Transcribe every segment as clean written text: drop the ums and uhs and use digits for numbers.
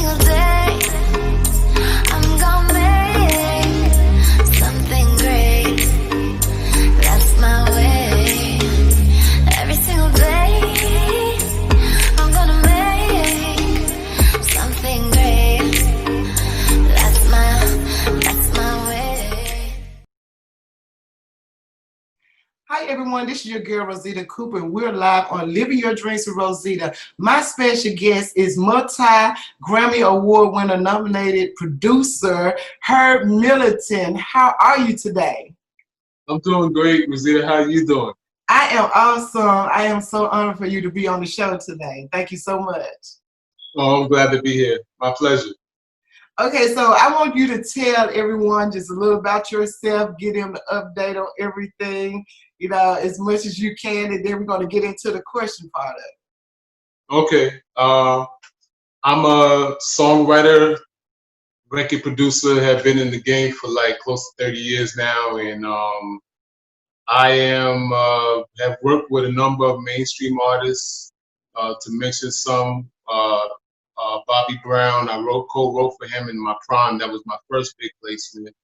single day, I'm gonna make something great. That's my way. Every single day, I'm gonna make something great. That's my way. Hi everyone, this is your girl Rosita Cooper, and we're live on Living Your Dreams with Rosita. My special guest is multi-Grammy Award winner nominated producer Herb Middleton. How are you today? I'm doing great, Rosita. How are you doing? I am awesome. I am so honored for you to be on the show today. Thank you so much. Oh, I'm glad to be here. My pleasure. Okay, so I want you to tell everyone just a little about yourself, get them an update on everything, as much as you can, and then we're going to get into the question part of it. Okay. I'm a songwriter, record producer, have been in the game for like close to 30 years now, and I have worked with a number of mainstream artists, to mention some. Bobby Brown, I co-wrote for him in my prime. That was my first big placement.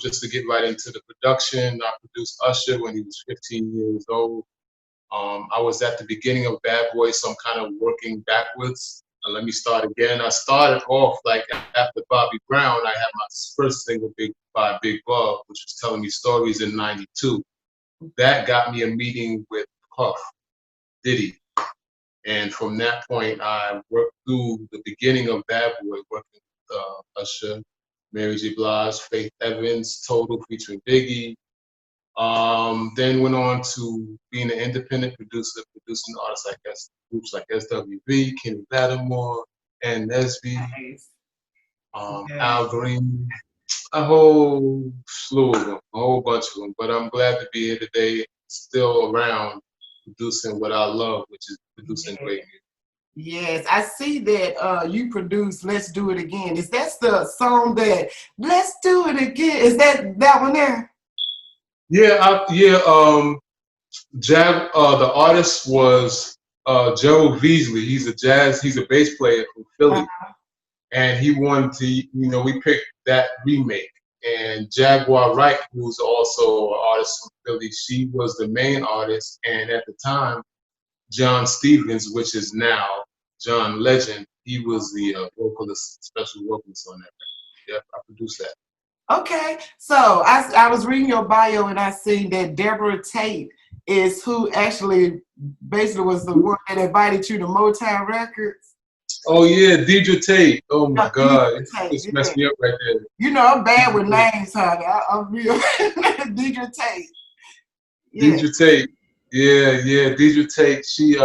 Just to get right into the production, I produced Usher when he was 15 years old. I was at the beginning of Bad Boy, so I'm kind of working backwards. Let me start again. I started off like after Bobby Brown. I had my first single by Big Bob, which was Telling Me Stories in '92. That got me a meeting with Puff Diddy. And from that point, I worked through the beginning of Bad Boy, working with Usher, Mary J Blige, Faith Evans, Total featuring Biggie. Then went on to being an independent producer, producing artists groups like SWV, Kenny Lattimore, and Nesby, Nice. Al Green, a whole slew of them, a whole bunch of them. But I'm glad to be here today, still around, producing what I love, which is producing great music. Yes, I see that you produced Let's Do It Again. Is that the song that Let's Do It Again? Is that one there? Yeah, the artist was Gerald Veasley. He's a bass player from Philly. And he wanted to, we picked that remake. And Jaguar Wright, who's also an artist from Philly, she was the main artist. And at the time, John Stevens, which is now John Legend, he was the special vocalist on that record. Yep, I produced that. Okay, so I was reading your bio and I see that Deborah Tate is who actually basically was the one that invited you to Motown Records. Oh yeah, Deidre Tate. Oh my God, it's messed me up right there. I'm bad with names, honey. I'm real. Deidre Tate. Yeah. Deidre Tate. Yeah, Deidre Tate. She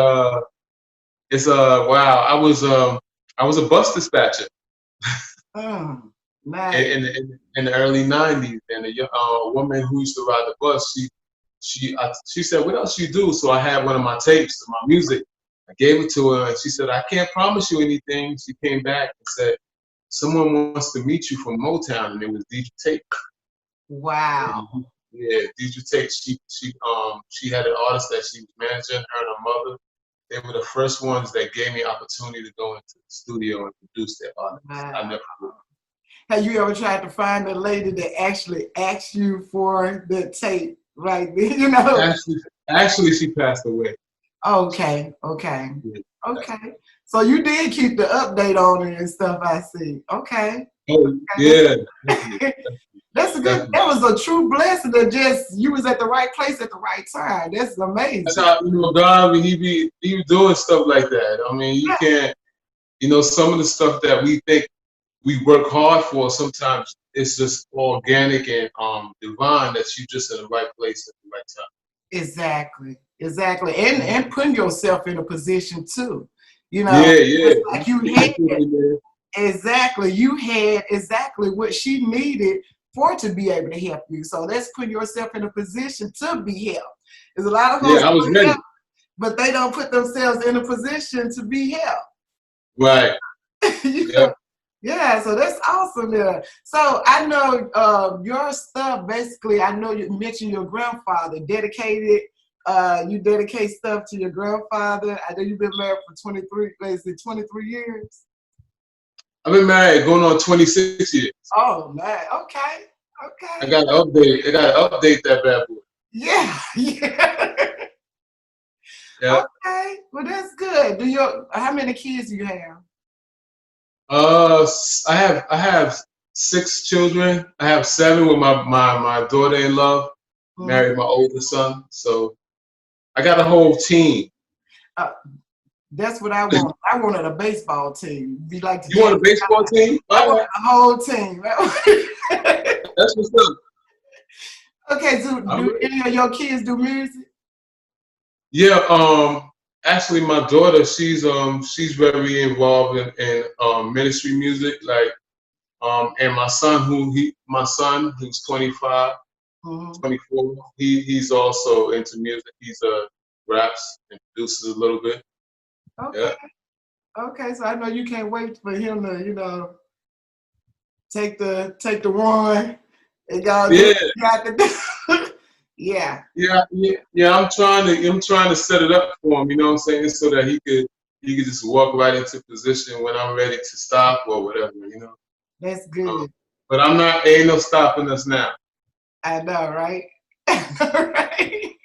it's wow. I was a bus dispatcher. Oh, nice. In the early '90s, and a woman who used to ride the bus, she said, "What else you do?" So I had one of my tapes, my music. I gave it to her, and she said, "I can't promise you anything." She came back and said, "Someone wants to meet you from Motown," and it was Deidre Tate. Wow. And, yeah, Deidre Tate. She had an artist that she was managing, her and her mother. They were the first ones that gave me opportunity to go into the studio and produce their artists. Wow. I never did. Have you ever tried to find a lady that actually asked you for the tape right there? Actually, she passed away. Okay. So you did keep the update on it and stuff, I see. Okay. Oh, yeah. That's a good, that was a true blessing that just, you was at the right place at the right time. That's amazing. That's how, God, he be doing stuff like that. I mean, you can't, some of the stuff that we think we work hard for, sometimes it's just organic and divine that you just in the right place at the right time. Exactly. And putting yourself in a position too. Yeah. Like you had you had exactly what she needed for to be able to help you. So that's putting yourself in a position to be helped. There's a lot of folks I was ready. Help, but they don't put themselves in a position to be helped. Right. Yeah, so that's awesome there. So I know your stuff, basically, I know you mentioned your grandfather dedicated. You dedicate stuff to your grandfather. I know you've been married for 23 years. I've been married going on 26 years. Oh man, okay, I okay. got to update. I got to update that bad boy. Yeah, yeah. Yeah. Okay, well that's good. How many kids do you have? I have 6 children. I have 7 with my daughter-in-law. Mhm. Married my older son. So I got a whole team. Uh, that's what I want. I wanted a baseball team. Be like the You want a Jackson. baseball team? I All wanted right. a whole team. That's what's up. Okay, so I'm do ready. any of your kids do music? Yeah. Actually, my daughter, she's very involved in ministry music. Like, and my son, who's 25, Mhm. 24, he's also into music. He's raps and produces a little bit. Okay, Yeah. okay. So I know you can't wait for him to, take the one and go do Yeah. what you got to do. Yeah. Yeah. I'm trying to set it up for him. You know what I'm saying, so that he could just walk right into position when I'm ready to stop or whatever. That's Um, good. but I'm not. Ain't no stopping us now. I know, right? Right.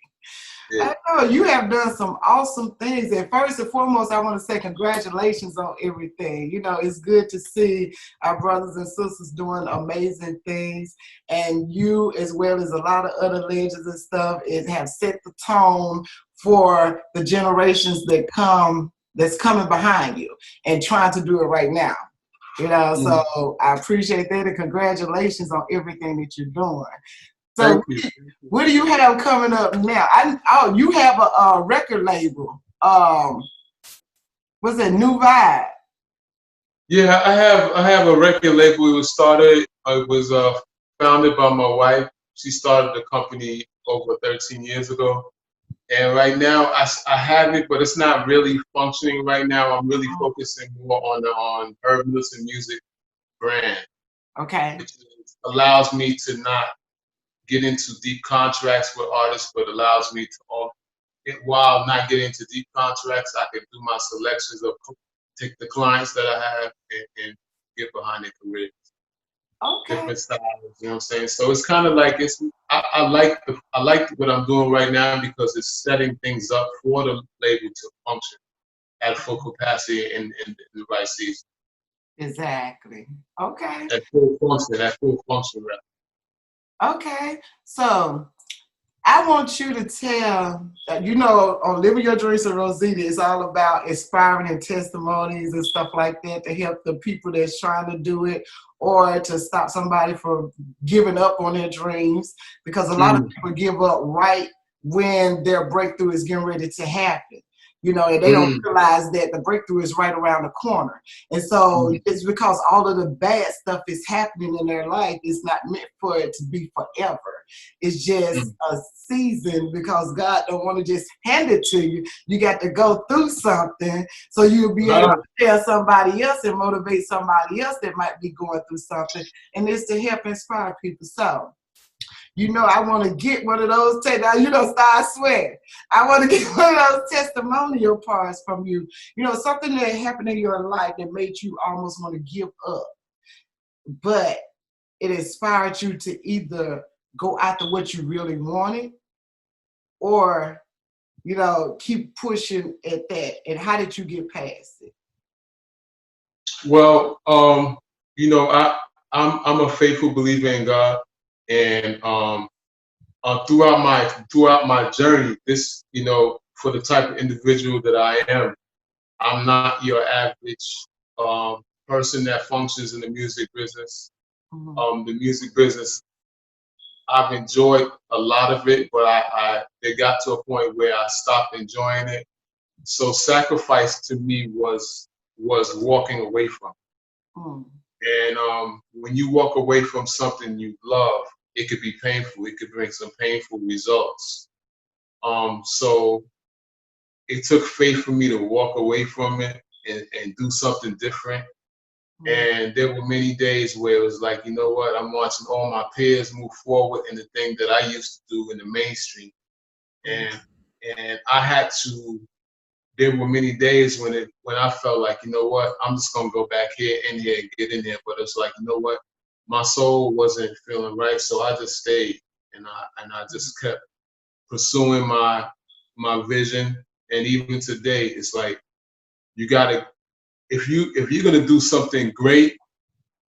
Yeah. I know you have done some awesome things. And first and foremost, I want to say congratulations on everything. It's good to see our brothers and sisters doing amazing things. And you, as well as a lot of other legends and stuff, have set the tone for the generations that's coming behind you and trying to do it right now. Mm. So I appreciate that and congratulations on everything that you're doing. So Thank you. what do you have coming up now? You have a record label. What's that? New Vibe. Yeah, I have a record label. It was founded by my wife. She started the company over 13 years ago. And right now, I have it, but it's not really functioning right now. I'm really focusing more on her Middleton music brand, Okay. which allows me to not get into deep contracts with artists, but allows me to, while not getting into deep contracts, I can do my selections of take the clients that I have and get behind their career, Okay. different styles. You know what I'm saying? So it's kind of like I like what I'm doing right now because it's setting things up for the label to function at full capacity in the right season. Exactly. Okay. At full function, right? Okay. So I want you to tell, on Living Your Dreams with Rosita, it's all about inspiring and testimonies and stuff like that to help the people that's trying to do it or to stop somebody from giving up on their dreams because a lot of Mm, people give up right when their breakthrough is getting ready to happen. And they don't mm, realize that the breakthrough is right around the corner. And so mm, it's because all of the bad stuff is happening in their life. It's not meant for it to be forever. It's just mm. a season because God don't want to just hand it to you. You got to go through something so you'll be able Ah, to tell somebody else and motivate somebody else that might be going through something. And it's to help inspire people. So, I want to get one of those, start sweating. I want to get one of those testimonial parts from you. Something that happened in your life that made you almost want to give up. But it inspired you to either go after what you really wanted or, keep pushing at that. And how did you get past it? well, I'm a faithful believer in God, and throughout my journey, this for the type of individual that I am, I'm not your average person that functions in the music business. Mhm. The music business, I've enjoyed a lot of it, but it got to a point where I stopped enjoying it. So sacrifice to me was walking away from. Mm. And when you walk away from something you love, it could be painful. It could bring some painful results. So it took faith for me to walk away from it and do something different. Mm. And there were many days where it was like, you know what, I'm watching all my peers move forward in the thing that I used to do in the mainstream. Mm. And I had to there were many days when I felt like, you know what, I'm just gonna go back here and get in there. But it's like, you know what, my soul wasn't feeling right, so I just stayed and I just kept pursuing my vision. And even today, it's like you gotta, if you're gonna do something great,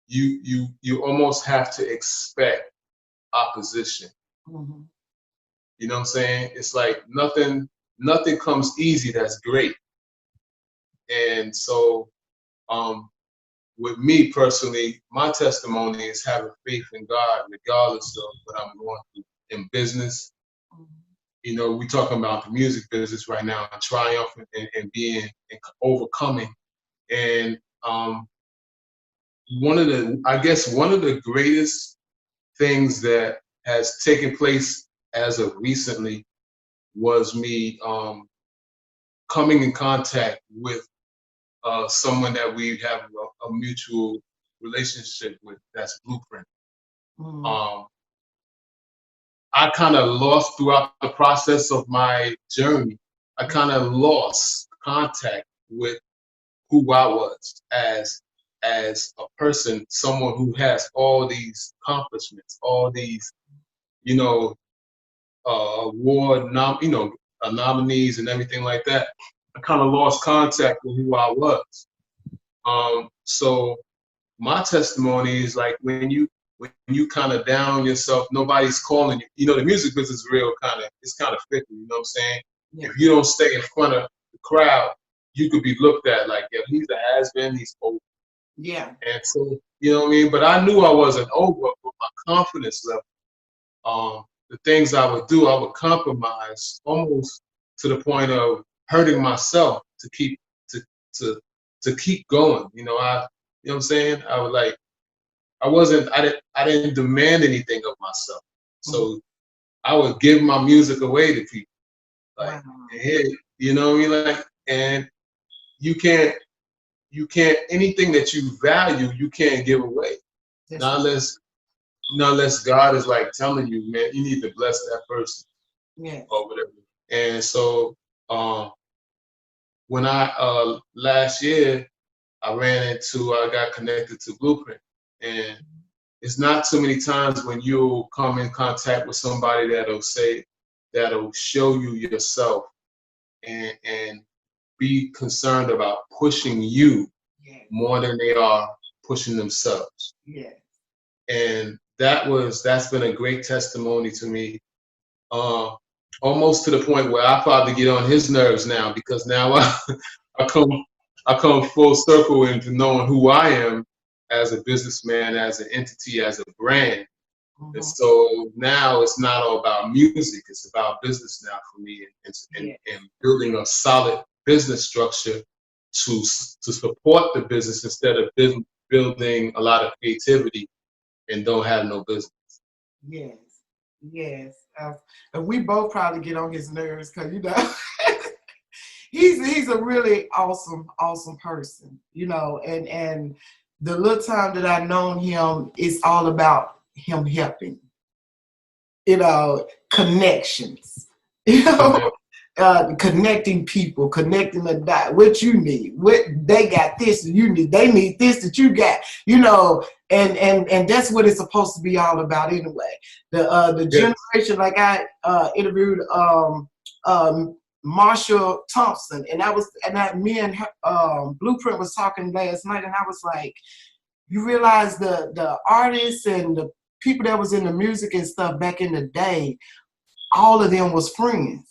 you almost have to expect opposition. Mm-hmm. You know what I'm saying? It's like nothing comes easy that's great. And so with me personally, my testimony is having faith in God regardless of what I'm going through in business. You know, we talking about the music business right now, and triumphing and being and overcoming. And one of the greatest things that has taken place as of recently was me coming in contact with someone that we have a mutual relationship with. That's Blueprint. Mm-hmm. I kind of lost throughout the process of my journey. I kind of lost contact with who I was as a person, someone who has all these accomplishments, all these, you know, nominees and everything like that. I kind of lost contact with who I was. So my testimony is like when you kind of down yourself, nobody's calling you. You know, the music business is real it's kind of fickle. You know what I'm saying? Yeah. If you don't stay in front of the crowd, you could be looked at like, yeah, he's a has-been, he's over. Yeah. And so, you know what I mean? But I knew I wasn't over, but my confidence level, the things I would do, I would compromise almost to the point of hurting myself to keep to keep going. You know what I'm saying? I didn't demand anything of myself. So I would give my music away to people. Like, wow. Hey, you know what I mean? Like, and you can't anything that you value, you can't give away. Not unless God is like telling you, man, you need to bless that person. Yeah. Or whatever. And so when I last year I got connected to Blueprint. And it's not too many times when you'll come in contact with somebody that'll show you yourself and be concerned about pushing you more than they are pushing themselves. Yeah. And that's been a great testimony to me. Almost to the point where I probably get on his nerves now, because now I come full circle into knowing who I am as a businessman, as an entity, as a brand. Mm-hmm. And so now it's not all about music, it's about business now for me, and building a solid business structure to support the business instead of building a lot of creativity and don't have no business. Yes. And we both probably get on his nerves because, you know, he's a really awesome person, you know, and the little time that I've known him, it's all about him helping, you know, connections, you know, connecting people, connecting the dot, what you need, what they got this and you need, they need this that you got, you know, and that's what it's supposed to be all about anyway. The generation, like I interviewed Marshall Thompson, and me and Blueprint was talking last night, and I was like, you realize the artists and the people that was in the music and stuff back in the day, all of them was friends.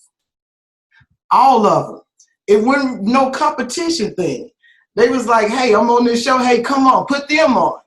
All of them. It wasn't no competition thing. They was like, hey, I'm on this show. Hey, come on, put them on.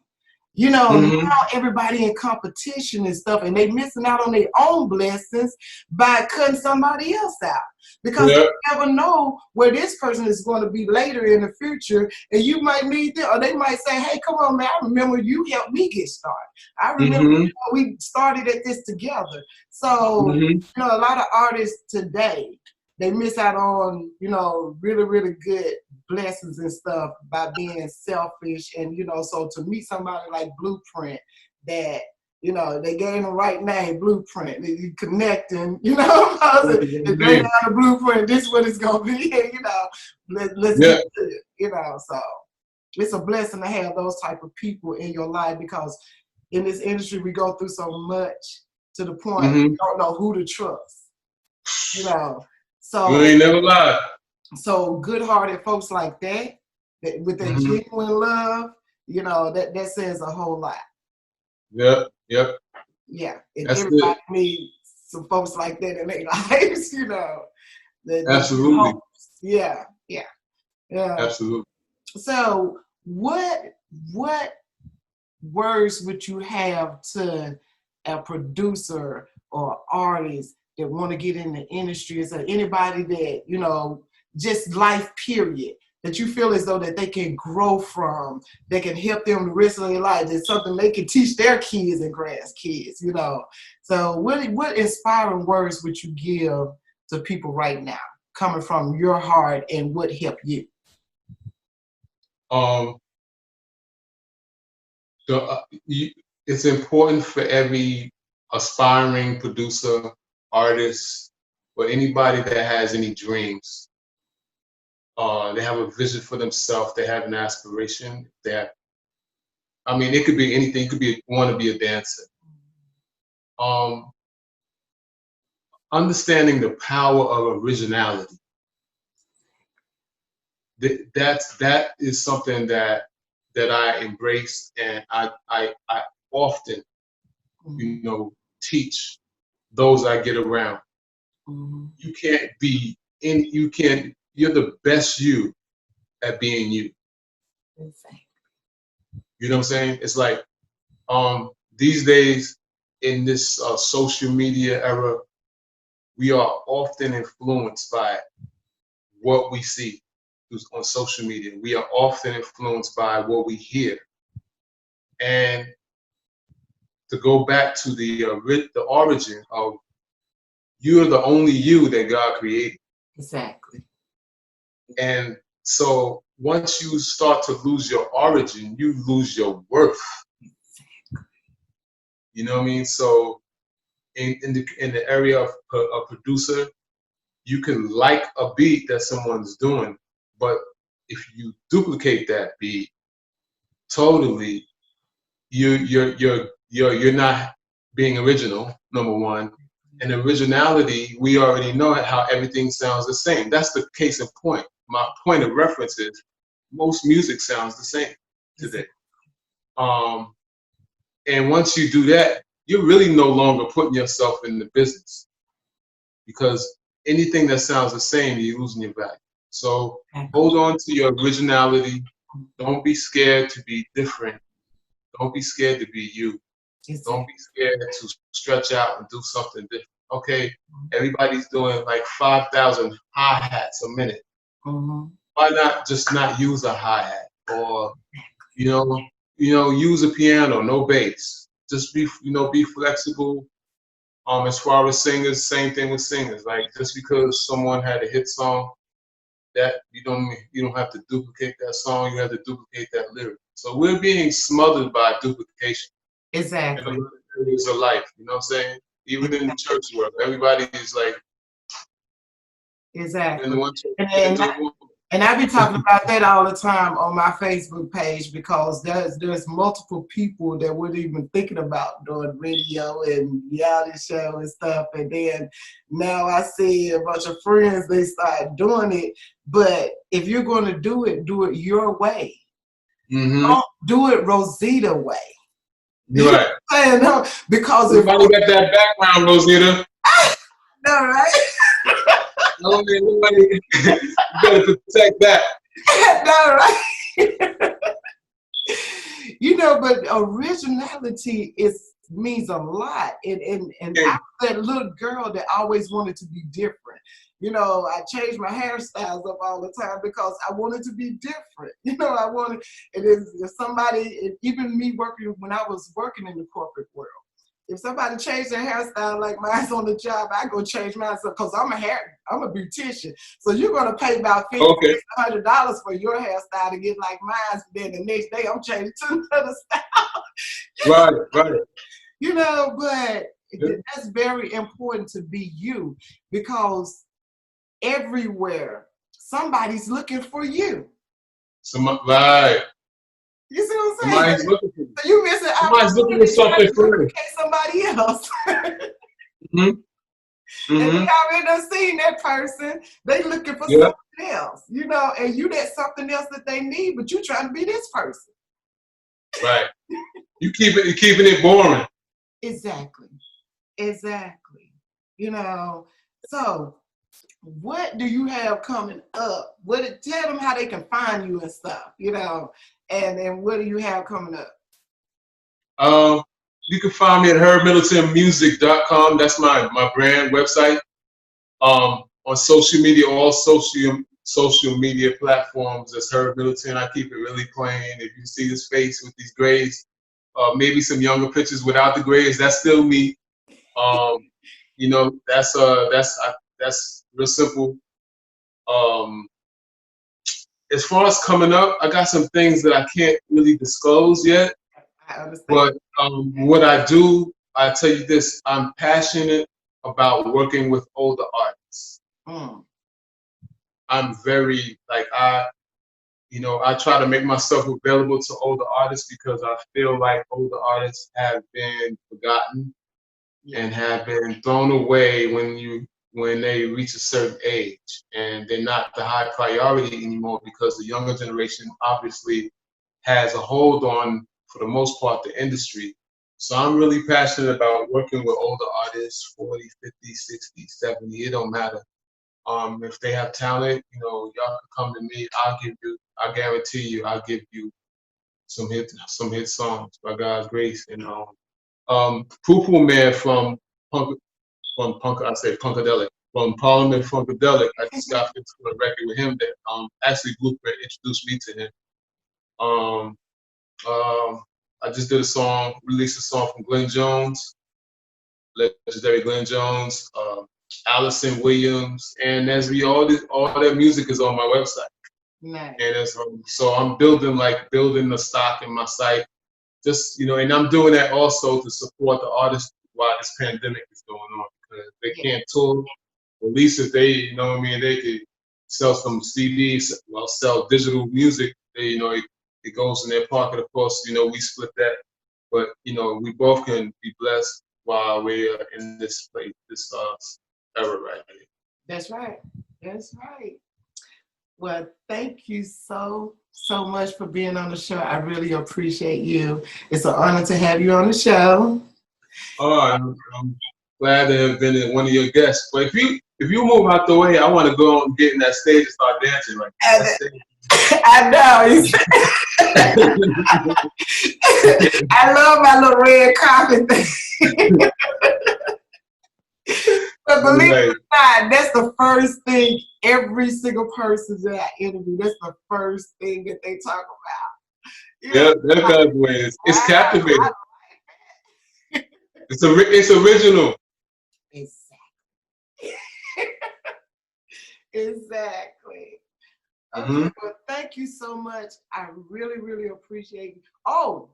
You know, now everybody in competition and stuff, and they missing out on their own blessings by cutting somebody else out. Because you never know where this person is going to be later in the future, and you might need them, or they might say, hey, come on, man, I remember you helped me get started. I remember we started at this together. So, you know, a lot of artists today, they miss out on, you know, really, really good blessings and stuff by being selfish. And, you know, so to meet somebody like Blueprint that You know, they gave him the right name, Blueprint. They connecting, you know, they lay down the blueprint. This is what it's gonna be. You know, let's get to it. You know, so it's a blessing to have those type of people in your life, because in this industry we go through so much to the point you don't know who to trust. You know, so you ain't never lied. So good-hearted folks like that with that genuine love, you know, that says a whole lot. Yep. Yeah, and That's everybody needs some folks like that in their lives, you know. Absolutely. Yeah. Absolutely. So what words would you have to a producer or artist that want to get in the industry? Is there anybody that, you know, just life period, that you feel as though that they can grow from, that can help them the rest of their life? It's something they can teach their kids and grandkids, you know? So what inspiring words would you give to people right now, coming from your heart, and what helped you? It's important for every aspiring producer, artist, or anybody that has any dreams. They have a vision for themselves. They have an aspiration. It could be anything. You could want to be a dancer. Understanding the power of originality. That is something that I embrace, and I often, you know, teach those I get around. You can't be you're the best you at being you. You know what I'm saying? It's like these days in this social media era, we are often influenced by what we see on social media. We are often influenced by what we hear. And to go back to the origin of, you're the only you that God created. Exactly. And so once you start to lose your origin, you lose your worth. Exactly. You know what I mean? So in the area of a producer, you can like a beat that someone's doing, but if you duplicate that beat, totally, you're not being original, number one. And originality, we already know how everything sounds the same. That's the case in point. My point of reference is most music sounds the same today. And once you do that, you're really no longer putting yourself in the business, because anything that sounds the same, you're losing your value. So hold on to your originality. Don't be scared to be different. Don't be scared to be you. Don't be scared to stretch out and do something different. Okay, everybody's doing like 5,000 hi-hats a minute. Why not just not use a hi-hat? Or, use a piano, no bass. Just be flexible. As far as singers, same thing with singers. Like, just because someone had a hit song, that you don't have to duplicate that song. You have to duplicate that lyric. So we're being smothered by duplication. Exactly. In the areas of life, you know what I'm saying? Even in the church world, everybody is like, exactly. In the one church, and I be talking about that all the time on my Facebook page, because there's multiple people that weren't even thinking about doing radio and reality show and stuff. And then now I see a bunch of friends, they start doing it. But if you're going to do it your way. Don't do it Rosita way. You're right. No, because everybody got that background, Rosita. No, right? No, you better protect that. No, right? But originality means a lot. And I was that little girl that always wanted to be different. I changed my hairstyles up all the time because I wanted to be different. And if somebody, even me when I was working in the corporate world, if somebody changed their hairstyle like mine's on the job, I go change mine because I'm a beautician. So you're gonna pay about $100 for your hairstyle to get like mine. Then the next day I'm changing to another style. Right. You know, but that's very important to be you, because everywhere somebody's looking for you. Right. You see what I'm saying? Somebody's looking for you. So you missing Somebody's looking for something for you. Somebody else. Mm-hmm. And Mm-hmm. they already done seen that person. They looking for something else, you know, and you that something else that they need, but you trying to be this person. Right. You're keeping it boring. Exactly. You know, so what do you have coming up? Tell them how they can find you and stuff, you know, and then what do you have coming up? You can find me at herbmiddletonmusic.com. That's my brand website. On social media, all social media platforms, as Herb Middleton. I keep it really plain. If you see his face with these grades, maybe some younger pictures without the grades, that's still me. You know, that's real simple. As far as coming up, I got some things that I can't really disclose yet. I understand. But what I do, I tell you this: I'm passionate about working with older artists. I'm very I try to make myself available to older artists because I feel like older artists have been forgotten and have been thrown away when they reach a certain age, and they're not the high priority anymore because the younger generation obviously has a hold on, for the most part, the industry. So I'm really passionate about working with older artists, 40, 50, 60, 70, it don't matter. If they have talent, you know, y'all can come to me. I guarantee you, I'll give you some hit songs by God's grace. And Poo Man from Punkadelic, from Parliament Funkadelic. I just got finished with a record with him that actually Blueprint introduced me to him. I just released a song from Glenn Jones, legendary Glenn Jones, Allison Williams, and Nesby. All their music is on my website. Nice. And so I'm building the stock in my site, just, you know, and I'm doing that also to support the artists while this pandemic is going on, because they can't tour. At least if they, you know what I mean, they could sell some CDs, sell digital music. It goes in their pocket. Of course, you know, we split that, but you know, we both can be blessed while we're in this place, this era right now. That's right. Well, thank you so much for being on the show. I really appreciate you. It's an honor to have you on the show. Oh, I'm glad to have been one of your guests. But if you move out the way, I want to go and get in that stage and start dancing right now. I know. I love my little red carpet thing. But believe it or not, that's the first thing every single person that I interview, that's the first thing that they talk about. Yeah, that's the way it's captivating. It's original. Exactly. Okay, well, thank you so much. I really, really appreciate you. Oh,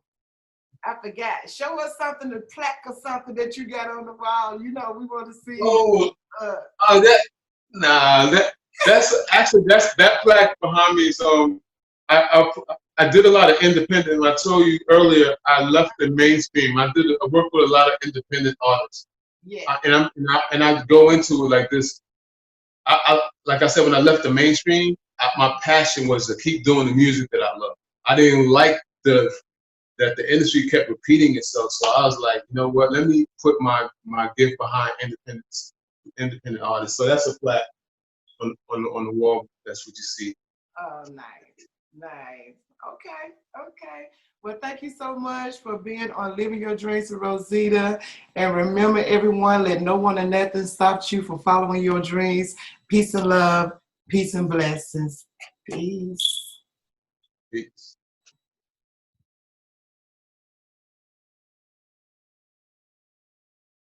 I forgot. Show us something, a plaque or something that you got on the wall. You know, we want to see. That plaque behind me. So I did a lot of independent. I told you earlier, I left the mainstream. I worked with a lot of independent artists. Yeah. And I go into it like this. Like I said, when I left the mainstream, my passion was to keep doing the music that I love. I didn't like that the industry kept repeating itself. So I was like, you know what? Let me put my gift behind independent artists. So that's a plaque on the wall. That's what you see. Oh, nice. Okay. Well, thank you so much for being on Living Your Dreams with Rosita. And remember, everyone, let no one or nothing stop you from following your dreams. Peace and love, peace and blessings. Peace.